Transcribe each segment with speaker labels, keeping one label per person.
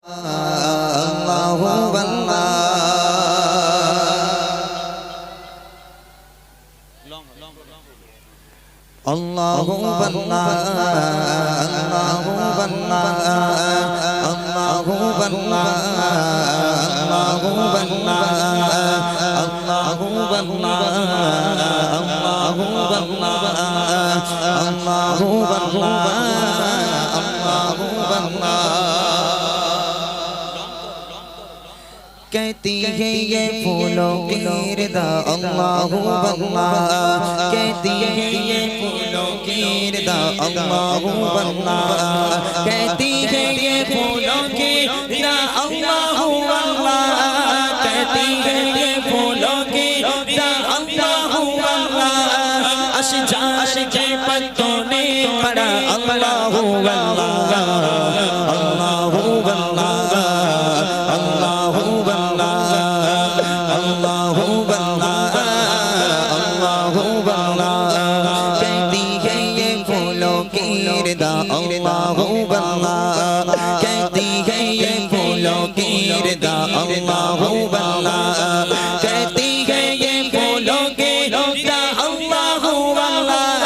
Speaker 1: Allahu Allah. Allahu Allah. Allahu Allah. Allahu Allah. Allahu Allah. Allahu Allah. Allahu Allah. Allahu Allah. Allahu Allah. कहती है ये फूलों की रिदा अल्लाहु अल्लाह कहती है ये फूलों की रिदा अल्लाहु अल्लाह कहती है ये फूलों की रिदा अल्लाहु अल्लाह कहती है ये फूलों की रिदा अल्लाहु अल्लाह अशजार के पत्तों ने पढ़ा अल्लाहु अल्लाह अल्लाहु अल्लाह अल्लाहु अल्लाह कहती है ये फूलों की रिदा अल्लाहु अल्लाह कहती है ये फूलों की रिदा अल्लाहु अल्लाह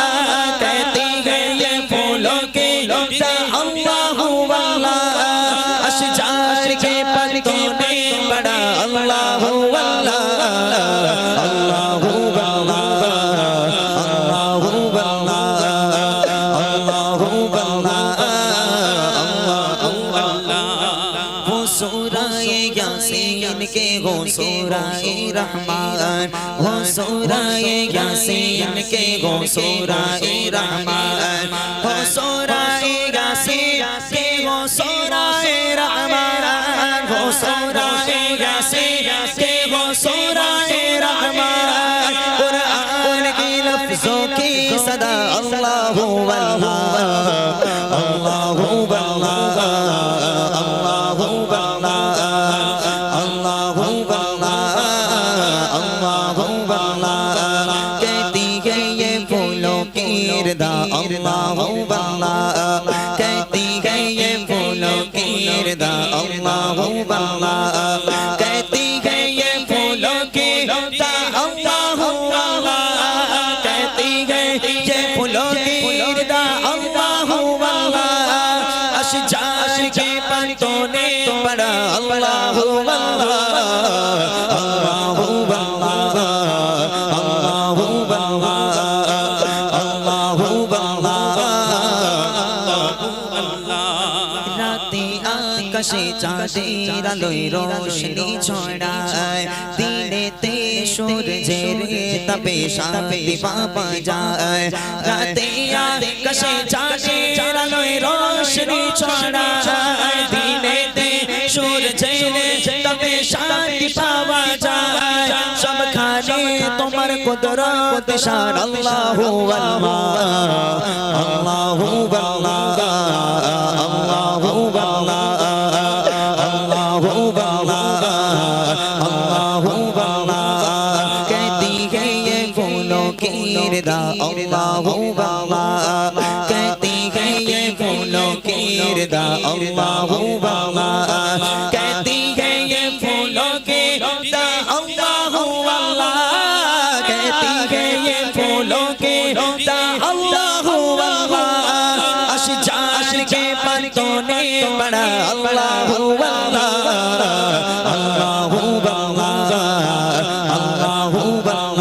Speaker 1: कहती है ये फूलों की रिदा अल्लाहु अल्लाह अशजार के पत्तों ने बड़ा अल्लाहु अल्लाह अल्लाहु के हो सूराए रहमान हो सूराए यासीन के हो सूराए रहमान हो सूराए यासीन के हो सूराए रहमान हो सूराए यासीन के हो सूराए रहमान कुरान के लफ्जों की सदा अल्लाहु अल्लाह अल्लाहु अल्लाह अल्लाहु अल्लाह अल्लाहु अल्लाह कहती है ये फूलों की रिदा अल्लाहु अल्लाह कहती है ये फूलों की रिदा अल्लाहु अल्लाह कहती है ये फूलों की रिदा अल्लाहु अल्लाह अशजार के पत्तों ने पढ़ा अल्लाहु अल्लाह अल्लाहु अल्लाह अल्लाहु अल्लाह आकाशे चाँदेर आलोय रोशनी ছড়ায় দিনেতে সূর্যের তাপে শান্তি পাওয়া যায় রাতে আকাশে চাঁদের আলোয় রোশনি ছড়ায় দিনেতে সূর্যের তাপে শান্তি পাওয়া যায় সবখানে তোমার কুদরত শান আল্লাহু আল্লাহ আল্লাহু আল্লাহ আল্লাহু আল্লাহ रिदा अल्लाहु अल्लाह कहती है ये फूलों की रिदा अल्लाहु अल्लाह कहती है ये फूलों की रिदा अल्लाहु अल्लाह कहती है ये फूलों की रिदा अल्लाहु अल्लाह अशजार के पत्तों ने पढ़ा अल्लाहु अल्लाह अल्लाहु अल्लाह अल्लाहु अल्लाह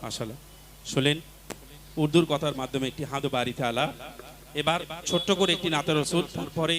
Speaker 2: মাশাআল্লাহ শুনলেন উর্দুর কথার মাধ্যমে একটি হাদ বাড়ি তাআলা এবার ছোট্ট করে একটি নাতে রাসূল তারপরে